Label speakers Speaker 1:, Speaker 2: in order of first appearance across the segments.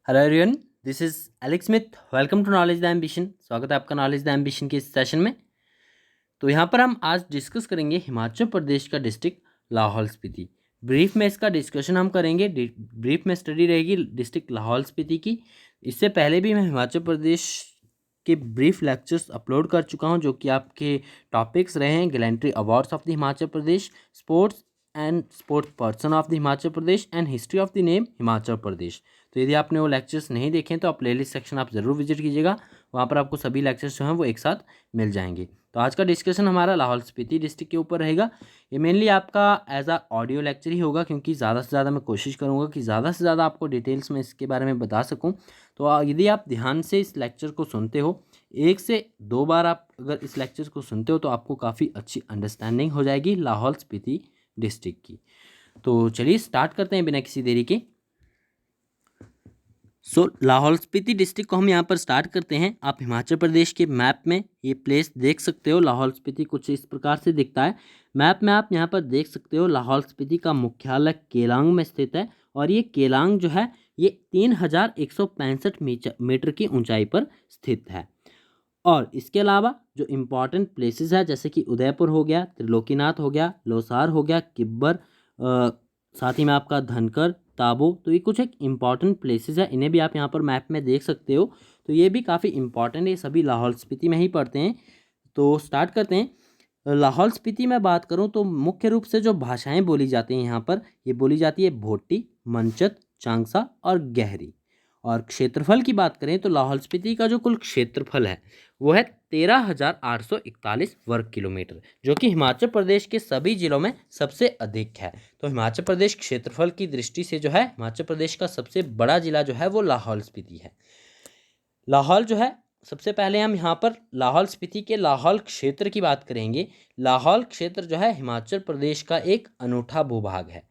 Speaker 1: Hello everyone, this is Alex Smith. Welcome to Knowledge the Ambition. स्वागत है आपका knowledge the ambition के इस सेशन में। तो यहाँ पर हम आज डिस्कस करेंगे हिमाचल प्रदेश का डिस्ट्रिक्ट लाहौल स्पीति। ब्रीफ में इसका डिस्कशन हम करेंगे। ब्रीफ में स्टडी रहेगी डिस्ट्रिक्ट लाहौल स्पीति की। इससे पहले भी मैं हिमाचल प्रदेश के ब्रीफ लेक्चर्स अपलोड कर चुका हूँ, जो कि आपके टॉपिक्स रहे हैं: gallantry awards of the Himachal Pradesh, sports and sports person of the Himachal Pradesh and history of the name Himachal Pradesh. तो यदि आपने वो लेक्चर्स नहीं देखे हैं तो आप प्लेलिस्ट सेक्शन आप ज़रूर विजिट कीजिएगा। वहाँ पर आपको सभी लेक्चर्स जो हैं वो एक साथ मिल जाएंगे। तो आज का डिस्कशन हमारा लाहौल स्पीति डिस्ट्रिक्ट के ऊपर रहेगा। ये मेनली आपका एज आ ऑडियो लेक्चर ही होगा, क्योंकि ज़्यादा से ज़्यादा मैं कोशिश करूँगा कि ज़्यादा से ज़्यादा आपको डिटेल्स में इसके बारे में बता सकूँ। तो यदि आप ध्यान से इस लेक्चर को सुनते हो, 1 से 2 बार आप अगर इस लेक्चर को सुनते हो, तो आपको काफ़ी अच्छी अंडरस्टैंडिंग हो जाएगी लाहौल स्पीति डिस्ट्रिक्ट की। तो चलिए स्टार्ट करते हैं बिना किसी देरी के। लाहौल स्पीति डिस्ट्रिक्ट को हम यहाँ पर स्टार्ट करते हैं। आप हिमाचल प्रदेश के मैप में ये प्लेस देख सकते हो। लाहौल स्पीति कुछ इस प्रकार से दिखता है। मैप में आप यहाँ पर देख सकते हो लाहौल स्पीति का मुख्यालय केलांग में स्थित है, और ये केलांग जो है ये 3165 मीटर की ऊंचाई पर स्थित है। और इसके अलावा जो इम्पॉर्टेंट प्लेसेस है, जैसे कि उदयपुर हो गया, त्रिलोकीनाथ हो गया, लोसार हो गया, किब्बर, साथ ही में आपका धनकर, ताबो, तो ये कुछ एक इम्पॉर्टेंट प्लेसेस है। इन्हें भी आप यहाँ पर मैप में देख सकते हो। तो ये भी काफ़ी इम्पॉर्टेंट है, ये सभी लाहौल स्पीति में ही पड़ते हैं। तो स्टार्ट करते हैं। लाहौल स्पीति में बात करूँ तो मुख्य रूप से जो भाषाएं बोली जाती हैं यहाँ पर, ये बोली जाती है भोटी, मनचत, चांगसा और गहरी। और क्षेत्रफल की बात करें तो लाहौल स्पीति का जो कुल क्षेत्रफल है वो है 13,841 वर्ग किलोमीटर, जो कि हिमाचल प्रदेश के सभी जिलों में सबसे अधिक है। तो हिमाचल प्रदेश क्षेत्रफल की दृष्टि से जो है, हिमाचल प्रदेश का सबसे बड़ा जिला जो है वो लाहौल स्पीति है। लाहौल जो है, सबसे पहले हम यहाँ पर लाहौल स्पीति के लाहौल क्षेत्र की बात करेंगे। लाहौल क्षेत्र जो है हिमाचल प्रदेश का एक अनूठा भूभाग है।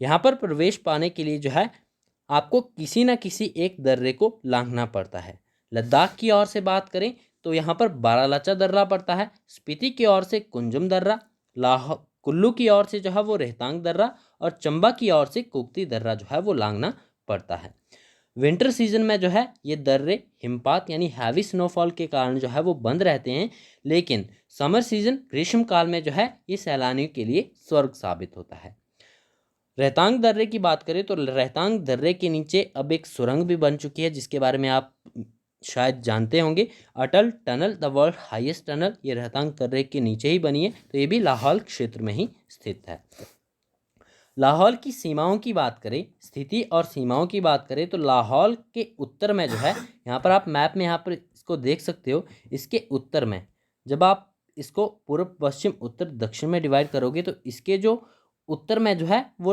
Speaker 1: यहाँ पर प्रवेश पाने के लिए जो है आपको किसी न किसी एक दर्रे को लांघना पड़ता है। लद्दाख की ओर से बात करें तो यहाँ पर बारालाचा दर्रा पड़ता है। स्पीति की ओर से कुंजुम दर्रा, कुल्लू की ओर से जो है वो रोहतांग दर्रा, और चंबा की ओर से कुक्ती दर्रा जो है वो लांघना पड़ता है। विंटर सीजन में जो है ये दर्रे हिमपात यानी हैवी स्नोफॉल के कारण जो है वो बंद रहते हैं, लेकिन समर सीजन ग्रीष्म काल में जो है ये सैलानियों के लिए स्वर्ग साबित होता है। रोहतांग दर्रे की बात करें तो रोहतांग दर्रे के नीचे अब एक सुरंग भी बन चुकी है, जिसके बारे में आप शायद जानते होंगे। Atal tunnel, the world highest tunnel, ये रोहतांग दर्रे के नीचे ही बनी है। तो ये भी लाहौल क्षेत्र में ही स्थित है। लाहौल की सीमाओं की बात करें, स्थिति और सीमाओं की बात करें तो लाहौल के उत्तर में जो है, यहाँ पर आप मैप में यहाँ पर इसको देख सकते हो। इसके उत्तर में जब आप इसको पूर्व पश्चिम उत्तर दक्षिण में डिवाइड करोगे तो इसके जो उत्तर में जो है वो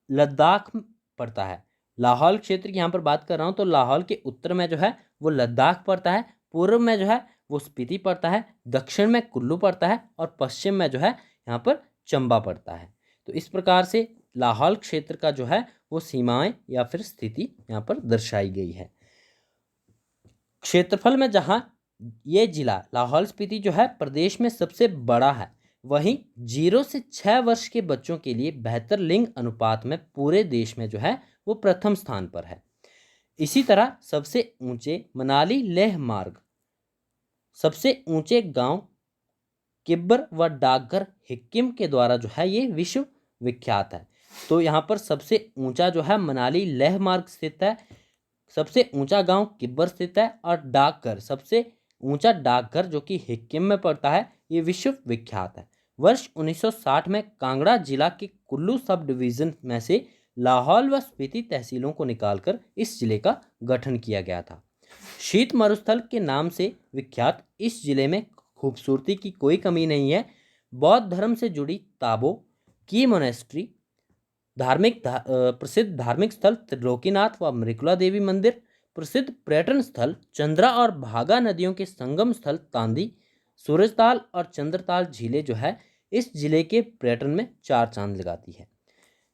Speaker 1: लद्दाख पड़ता है। लाहौल क्षेत्र की यहाँ पर बात कर रहा हूँ तो लाहौल के उत्तर में जो है वो लद्दाख पड़ता है, पूर्व में जो है वो स्पीति पड़ता है, दक्षिण में कुल्लू पड़ता है, और पश्चिम में जो है यहाँ पर चंबा पड़ता है। तो इस प्रकार से लाहौल क्षेत्र का जो है वो सीमाएं या फिर स्थिति यहाँ पर दर्शाई गई है। क्षेत्रफल में जहाँ ये जिला लाहौल स्पीति जो है प्रदेश में सबसे बड़ा है, वहीं 0 से 6 वर्ष के बच्चों के लिए बेहतर लिंग अनुपात में पूरे देश में जो है वो प्रथम स्थान पर है। इसी तरह सबसे ऊंचे मनाली लेह मार्ग, सबसे ऊंचे गांव किब्बर व डाकघर हिक्किम के द्वारा जो है ये विश्व विख्यात है। तो यहाँ पर सबसे ऊंचा जो है मनाली लेह मार्ग स्थित है, सबसे ऊंचा गांव किब्बर स्थित है, और डाकघर, सबसे ऊंचा डाकघर जो कि हिक्किम में पड़ता है, ये विश्व विख्यात है। वर्ष 1960 में कांगड़ा जिला के कुल्लू सब डिवीजन में से लाहौल व स्पीति तहसीलों को निकालकर इस जिले का गठन किया गया था। शीत मरुस्थल के नाम से विख्यात इस जिले में खूबसूरती की कोई कमी नहीं है। बौद्ध धर्म से जुड़ी ताबो की मोनेस्ट्री, प्रसिद्ध धार्मिक स्थल त्रिलोकीनाथ व मृकुला देवी मंदिर, प्रसिद्ध पर्यटन स्थल चंद्रा और भागा नदियों के संगम स्थल तांदी, सूरजताल और चंद्रताल झीलें जो है इस जिले के पर्यटन में 4 चांद लगाती है।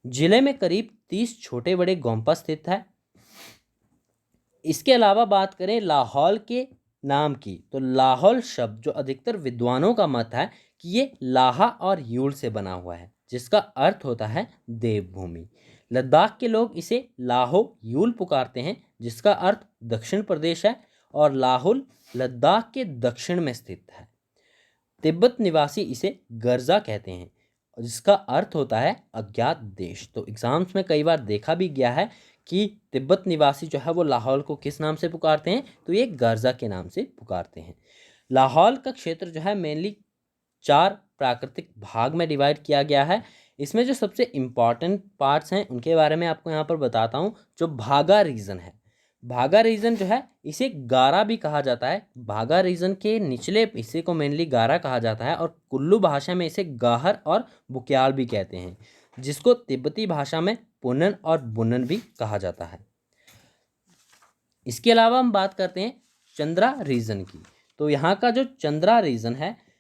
Speaker 1: जिले में करीब 30 छोटे बड़े गोम्पा स्थित है। इसके अलावा बात करें लाहौल के नाम की तो लाहौल शब्द जो अधिकतर विद्वानों का मत है कि ये लाहा और यूल से बना हुआ है, जिसका अर्थ होता है देवभूमि। लद्दाख के लोग इसे लाहो यूल पुकारते हैं, जिसका अर्थ दक्षिण प्रदेश है, और लाहुल लद्दाख के दक्षिण में स्थित है। तिब्बत निवासी इसे गर्जा कहते हैं, जिसका अर्थ होता है अज्ञात देश। तो एग्जाम्स में कई बार देखा भी गया है कि तिब्बत निवासी जो है वो लाहौल को किस नाम से पुकारते हैं, तो ये गर्जा के नाम से पुकारते हैं। लाहौल का क्षेत्र जो है मेनली 4 प्राकृतिक भाग में डिवाइड किया गया है। इसमें जो सबसे इम्पॉर्टेंट पार्ट्स हैं उनके बारे में आपको यहाँ पर बताता हूँ। जो भागा रीजन है, भागा रीजन जो है इसे गारा भी कहा जाता है। भागा रीजन के निचले हिस्से को मेनली गारा कहा जाता है, और कुल्लू भाषा में इसे गाहर और बुक्याल भी कहते हैं, जिसको तिब्बती भाषा में पुनन और बुनन भी कहा जाता है। इसके अलावा हम बात करते हैं चंद्रा रीजन की। तो यहाँ का जो चंद्रा रीजन है,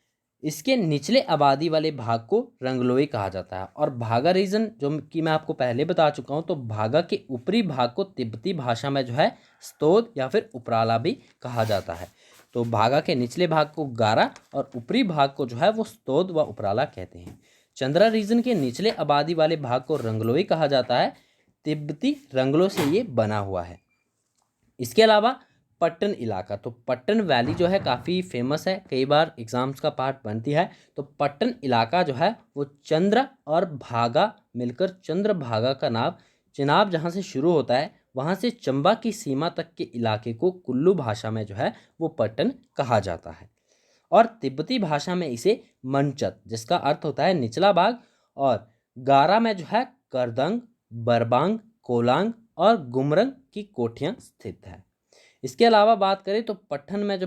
Speaker 1: इसके निचले आबादी वाले भाग को रंगलोई कहा जाता है। और भागा रीजन जो कि मैं आपको पहले बता चुका हूँ, तो भागा के ऊपरी भाग को तिब्बती भाषा में जो है स्तोद या फिर उपराला भी कहा जाता है। तो भागा के निचले भाग को गारा और ऊपरी भाग को जो है वो स्तोद व उपराला कहते हैं। चंद्रा रीजन के निचले आबादी वाले भाग को रंगलोई कहा जाता है। तिब्बती रंगलों से ये बना हुआ है। इसके अलावा पट्टन इलाका, तो पट्टन वैली जो है काफ़ी फेमस है, कई बार एग्जाम्स का पार्ट बनती है। तो पट्टन इलाका जो है वो चंद्र और भागा मिलकर चंद्र भागा का नाम, चिनाब जहाँ से शुरू होता है वहाँ से चंबा की सीमा तक के इलाके को कुल्लू भाषा में जो है वो पट्टन कहा जाता है। और तिब्बती भाषा में इसे मनचत, जिसका अर्थ होता है निचला भाग, और गारा में जो है करदंग, बरबांग, कोलांग और गुमरंग की कोठियाँ स्थित है। इसके अलावा बात करें तो पट्टन में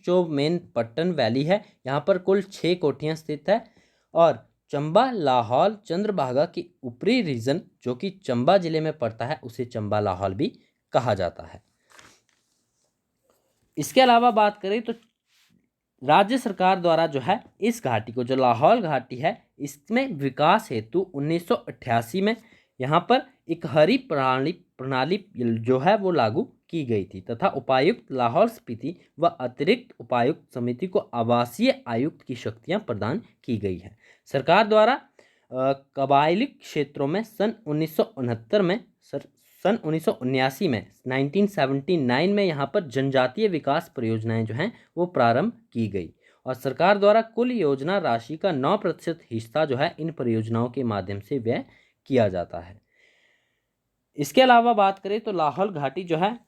Speaker 1: जो मेन पट्टन वैली है, यहाँ पर कुल 6 कोठियाँ स्थित है। और चंबा लाहौल चंद्रभागा की ऊपरी रीजन जो कि चंबा जिले में पड़ता है उसे चंबा लाहौल भी कहा जाता है। इसके अलावा बात करें तो राज्य सरकार द्वारा जो है इस घाटी को, जो लाहौल घाटी है, इसमें विकास हेतु 1988 में यहाँ पर एक हरी प्रणाली जो है वो लागू की गई थी, तथा उपायुक्त लाहौल स्पीति व अतिरिक्त उपायुक्त समिति को आवासीय आयुक्त की शक्तियां प्रदान की गई है। सरकार द्वारा कबायली क्षेत्रों में सन 1969 में 1979 में यहाँ पर जनजातीय विकास परियोजनाएं जो हैं वो प्रारंभ की गई, और सरकार द्वारा कुल योजना राशि का 9% हिस्सा जो है इन परियोजनाओं के माध्यम से व्यय किया जाता है। इसके अलावा बात करें तो लाहौल घाटी जो है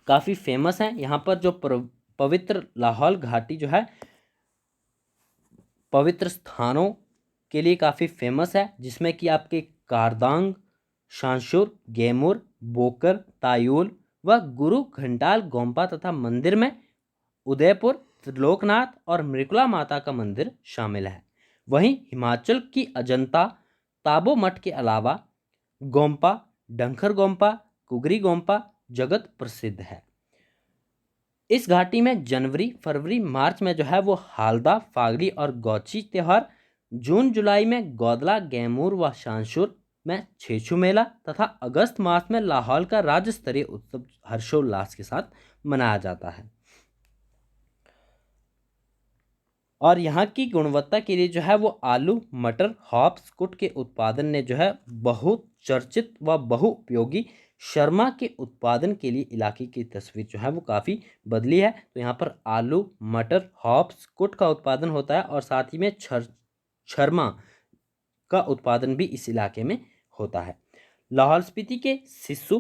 Speaker 1: काफ़ी फेमस है। यहाँ पर जो पवित्र लाहौल घाटी जो है पवित्र स्थानों के लिए काफ़ी फेमस है, जिसमें कि आपके कारदांग, शांशुर, गेमुर, बोकर, तायूल व गुरु घंटाल गोम्पा तथा मंदिर में उदयपुर, त्रिलोकनाथ और मृकुला माता का मंदिर शामिल है। वहीं हिमाचल की अजंता ताबो मठ के अलावा गोम्पा, डंखर गोम्पा, कुगरी गोम्पा जगत प्रसिद्ध है। इस घाटी में जनवरी, फरवरी, मार्च में जो है वो हालदा, फागड़ी और गौची त्यौहार, जून जुलाई में गौदला, गैमूर व शांशुर में छेछू मेला तथा अगस्त मास में लाहौल का राज्य स्तरीय उत्सव हर्षोल्लास के साथ मनाया जाता है। और यहाँ की गुणवत्ता के लिए जो है वो आलू, मटर, हॉप्स, कुट के उत्पादन ने जो है बहुत चर्चित व बहुउपयोगी शर्मा के उत्पादन के लिए इलाके की तस्वीर जो है वो काफ़ी बदली है। तो यहाँ पर आलू, मटर, हॉप्स, कुट का उत्पादन होता है, और साथ ही में शर्मा का उत्पादन भी इस इलाके में होता है। लाहौल स्पीति के सिस्सू,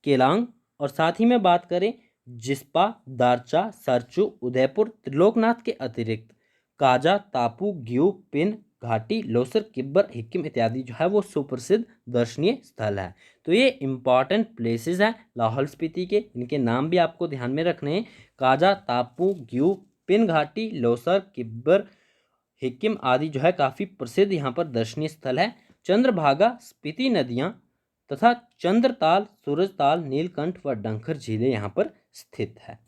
Speaker 1: केलांग और साथ ही में बात करें जिस्पा, दारचा, सरचू, उदयपुर, त्रिलोकनाथ के अतिरिक्त काजा, तापू, ग्यू, पिन घाटी, लोसर, किब्बर, हिक्किम इत्यादि जो है वो सुप्रसिद्ध दर्शनीय स्थल है। तो ये इंपॉर्टेंट प्लेसेस हैं लाहौल स्पीति के, इनके नाम भी आपको ध्यान में रखने हैं। काजा, तापू, ग्यू, पिन घाटी, लोसर, किब्बर, हिक्किम आदि जो है काफ़ी प्रसिद्ध यहाँ पर दर्शनीय स्थल है। चंद्रभागा, स्पीति नदियाँ तथा चंद्रताल, सूरजताल, नीलकंठ व डंखर झीलें यहाँ पर स्थित है।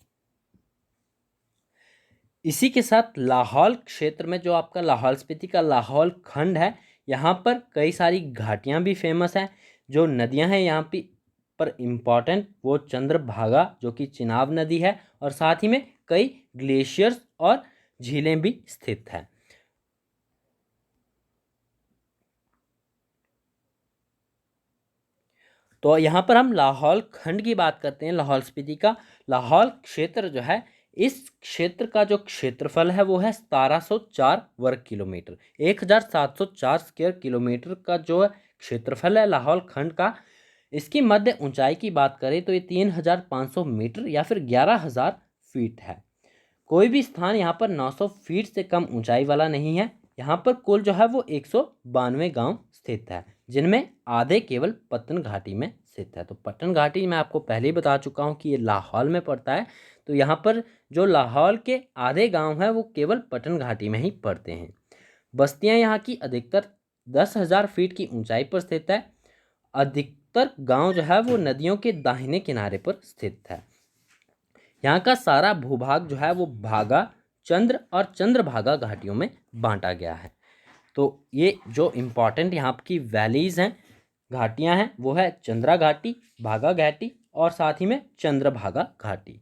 Speaker 1: इसी के साथ लाहौल क्षेत्र में जो आपका लाहौल स्पीति का लाहौल खंड है, यहाँ पर कई सारी घाटियाँ भी फेमस हैं। जो नदियाँ हैं यहाँ पर इम्पॉर्टेंट वो चंद्रभागा जो कि चिनाब नदी है, और साथ ही में कई ग्लेशियर्स और झीलें भी स्थित हैं। तो यहाँ पर हम लाहौल खंड की बात करते हैं, लाहौल स्पीति का। लाहौल क्षेत्र जो है, इस क्षेत्र का जो क्षेत्रफल है वो है 1704 वर्ग किलोमीटर। 1704 स्क्वायर किलोमीटर का जो क्षेत्रफल है लाहौल खंड का। इसकी मध्य ऊंचाई की बात करें तो ये 3500 मीटर या फिर 11,000 फीट है। कोई भी स्थान यहाँ पर 900 फीट से कम ऊंचाई वाला नहीं है। यहाँ पर कुल जो है वो 192 गांव स्थित है, जिनमें आधे केवल पत्तन घाटी में स्थित है। तो पत्तन घाटी मैं आपको पहले ही बता चुका हूँ कि ये लाहौल में पड़ता है। तो यहाँ पर जो लाहौल के आधे गांव हैं वो केवल पत्तन घाटी में ही पड़ते हैं। बस्तियाँ यहाँ की अधिकतर 10,000 फीट की ऊंचाई पर स्थित है। अधिकतर गांव जो है वो नदियों के दाहिने किनारे पर स्थित है। यहाँ का सारा भूभाग जो है वो भागा, चंद्र और चंद्रभागा घाटियों में बांटा गया है। तो ये जो इम्पॉर्टेंट यहाँ की वैलीज हैं, घाटियाँ हैं, वो है चंद्रा घाटी, भागा घाटी और साथ ही में चंद्रभागा घाटी।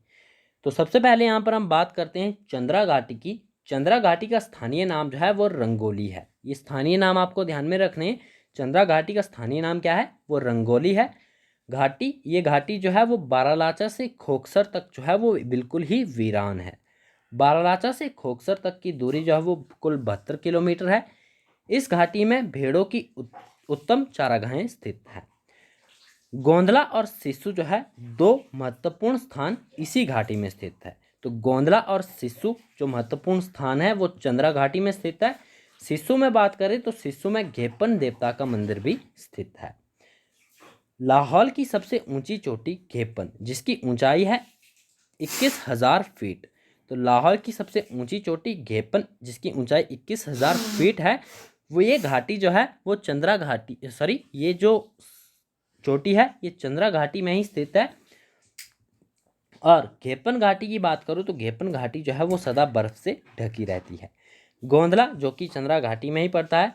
Speaker 1: तो सबसे पहले यहाँ पर हम बात करते हैं चंद्रा घाटी की। चंद्रा घाटी का स्थानीय नाम जो है वो रंगोली है। ये स्थानीय नाम आपको ध्यान में रखने हैं। चंद्रा घाटी का स्थानीय नाम क्या है, वो रंगोली है। ये घाटी जो है वो बारालाचा से खोखसर तक जो है वो बिल्कुल ही वीरान है। बारालाचा से खोखसर तक की दूरी जो है वो कुल 72 किलोमीटर है। इस घाटी में भेड़ों की उत्तम चारागाहें स्थित है। गोंदला और सिस्सू जो है दो महत्वपूर्ण स्थान इसी घाटी में स्थित है। तो गोंदला और सिस्सू जो महत्वपूर्ण स्थान है वो चंद्रा घाटी में स्थित है। सिस्सू में बात करें तो सिस्सू में घेपन देवता का मंदिर भी स्थित है। लाहौल की सबसे ऊंची चोटी घेपन, जिसकी ऊंचाई है 21,000 फीट। तो लाहौल की सबसे ऊंची चोटी घेपन, जिसकी ऊंचाई 21,000 फीट है, वो ये घाटी जो है वो चंद्रा घाटी ये जो चोटी है ये चंद्रा घाटी में ही स्थित है। और घेपन घाटी की बात करूँ तो घेपन घाटी जो है वो सदा बर्फ से ढकी रहती है। गोंदला जो कि चंद्रा घाटी में ही पड़ता है,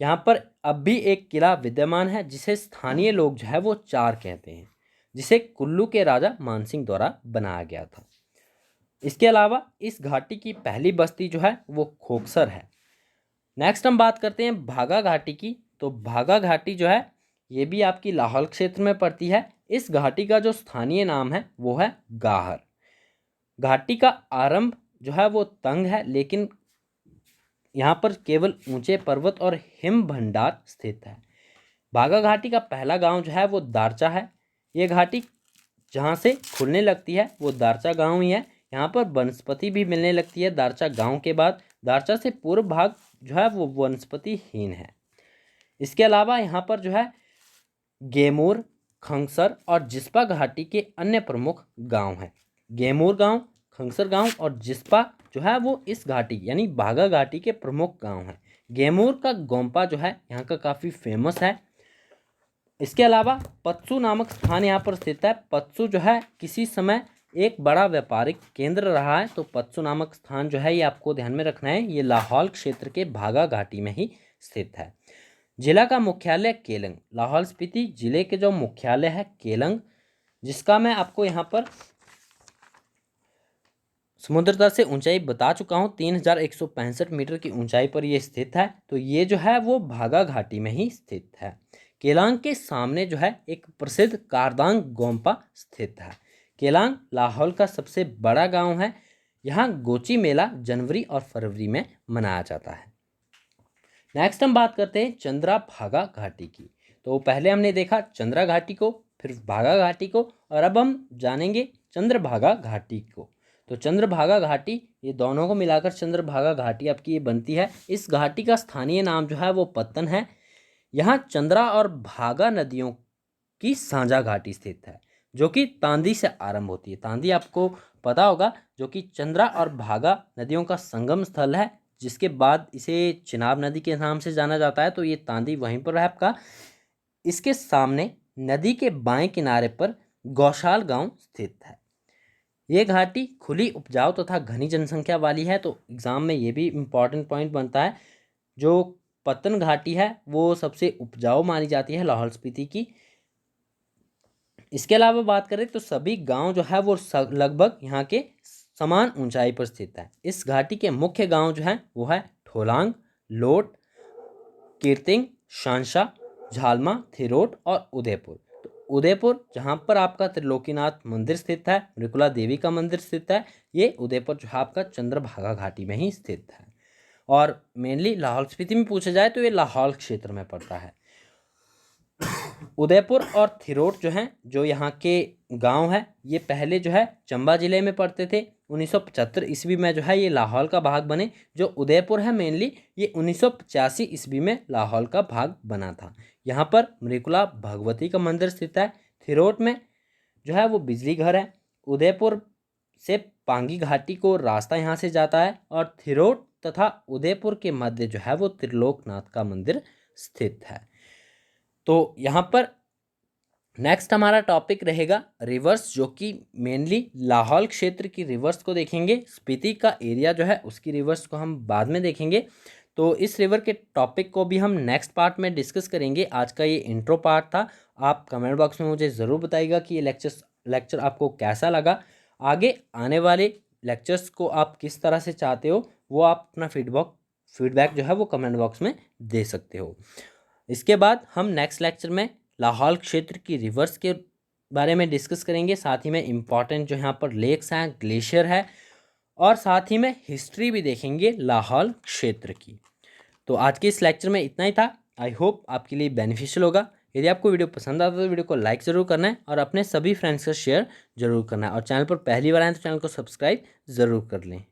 Speaker 1: यहाँ पर अब भी एक किला विद्यमान है जिसे स्थानीय लोग जो है वो चार कहते हैं, जिसे कुल्लू के राजा मानसिंह द्वारा बनाया गया था। इसके अलावा इस घाटी की पहली बस्ती जो है वो खोखसर है। नेक्स्ट हम बात करते हैं भागा घाटी की। तो भागा घाटी जो है ये भी आपकी लाहौल क्षेत्र में पड़ती है। इस घाटी का जो स्थानीय नाम है वो है गाहर। घाटी का आरंभ जो है वो तंग है, लेकिन यहाँ पर केवल ऊंचे पर्वत और हिम भंडार स्थित है। भागा घाटी का पहला गांव जो है वो दारचा है। ये घाटी जहाँ से खुलने लगती है वो दारचा गांव ही है। यहाँ पर वनस्पति भी मिलने लगती है दारचा गांव के बाद। दारचा से पूर्व भाग जो है वो वनस्पतिहीन है। इसके अलावा यहाँ पर जो है गेमूर, खंगसर और जिस्पा घाटी के अन्य प्रमुख गांव हैं। गेमूर गांव, खंगसर गांव और जिस्पा जो है वो इस घाटी यानी भागा घाटी के प्रमुख गांव हैं। गेमूर का गोम्पा जो है यहाँ का काफ़ी फेमस है। इसके अलावा पत्सू नामक स्थान यहाँ पर स्थित है। पत्सू जो है किसी समय एक बड़ा व्यापारिक केंद्र रहा है। तो पत्सू नामक स्थान जो है ये आपको ध्यान में रखना है। ये लाहौल क्षेत्र के भागा घाटी में ही स्थित है। जिला का मुख्यालय केलंग। लाहौल स्पीति जिले के जो मुख्यालय है केलंग, जिसका मैं आपको यहाँ पर समुद्र तल से ऊंचाई बता चुका हूँ। 3,165 मीटर की ऊंचाई पर यह स्थित है। तो ये जो है वो भागा घाटी में ही स्थित है। केलांग के सामने जो है एक प्रसिद्ध कारदांग गोम्पा स्थित है। केलांग लाहौल का सबसे बड़ा गांव है। यहाँ गोची मेला जनवरी और फरवरी में मनाया जाता है। नेक्स्ट हम बात करते हैं चंद्रा भागा घाटी की। तो पहले हमने देखा चंद्रा घाटी को, फिर भागा घाटी को, और अब हम जानेंगे चंद्रभागा घाटी को। तो चंद्रभागा घाटी, ये दोनों को मिलाकर चंद्रभागा घाटी आपकी ये बनती है। इस घाटी का स्थानीय नाम जो है वो पत्तन है। यहाँ चंद्रा और भागा नदियों की साझा घाटी स्थित है, जो कि तांदी से आरंभ होती है। तांदी आपको पता होगा, जो कि चंद्रा और भागा नदियों का संगम स्थल है, जिसके बाद इसे चिनाब नदी के नाम से जाना जाता है। तो ये तांदी वहीं पर है आपका। इसके सामने नदी के बाएं किनारे पर गौशाल गांव स्थित है। ये घाटी खुली, उपजाऊ तथा घनी जनसंख्या वाली है। तो एग्ज़ाम में ये भी इम्पॉर्टेंट पॉइंट बनता है। जो पत्तन घाटी है वो सबसे उपजाऊ मानी जाती है लाहौल स्पीति की। इसके अलावा बात करें तो सभी गांव जो है वो लगभग यहाँ के समान ऊंचाई पर स्थित है। इस घाटी के मुख्य गांव जो हैं वो है ठोलांग, लोट, कीर्तिंग, शानशा, झालमा, थिरोट और उदयपुर। तो उदयपुर जहाँ पर आपका त्रिलोकीनाथ मंदिर स्थित है, मृकुला देवी का मंदिर स्थित है, ये उदयपुर जो है आपका चंद्रभागा घाटी में ही स्थित है। और मेनली लाहौल स्पीति में पूछा जाए तो ये लाहौल क्षेत्र में पड़ता है। उदयपुर और थिरोट जो हैं, जो यहाँ के गांव है, ये पहले जो है चंबा जिले में पड़ते थे। 1975 ईस्वी में जो है ये लाहौल का भाग बने। जो उदयपुर है मेनली ये 1985 ईस्वी में लाहौल का भाग बना था। यहाँ पर मृकुला भगवती का मंदिर स्थित है। थिरोट में जो है वो बिजली घर है। उदयपुर से पांगी घाटी को रास्ता यहाँ से जाता है और थिरोट तथा उदयपुर के मध्य जो है वो त्रिलोकनाथ का मंदिर स्थित है। तो यहाँ पर नेक्स्ट हमारा टॉपिक रहेगा रिवर्स, जो कि मेनली लाहौल क्षेत्र की रिवर्स को देखेंगे। स्पीति का एरिया जो है उसकी रिवर्स को हम बाद में देखेंगे। तो इस रिवर के टॉपिक को भी हम नेक्स्ट पार्ट में डिस्कस करेंगे। आज का ये इंट्रो पार्ट था। आप कमेंट बॉक्स में मुझे ज़रूर बताइएगा कि ये लेक्चर आपको कैसा लगा। आगे आने वाले लेक्चर्स को आप किस तरह से चाहते हो, वो आप अपना फीडबैक जो है वो कमेंट बॉक्स में दे सकते हो। इसके बाद हम नेक्स्ट लेक्चर में लाहौल क्षेत्र की रिवर्स के बारे में डिस्कस करेंगे। साथ ही में इम्पॉर्टेंट जो यहाँ पर लेक्स हैं, ग्लेशियर है, और साथ ही में हिस्ट्री भी देखेंगे लाहौल क्षेत्र की। तो आज के इस लेक्चर में इतना ही था। आई होप आपके लिए बेनिफिशियल होगा। यदि आपको वीडियो पसंद आता है तो वीडियो को लाइक ज़रूर करना है और अपने सभी फ्रेंड्स का शेयर ज़रूर करना है। और चैनल पर पहली बार आए तो चैनल को सब्सक्राइब ज़रूर कर लें।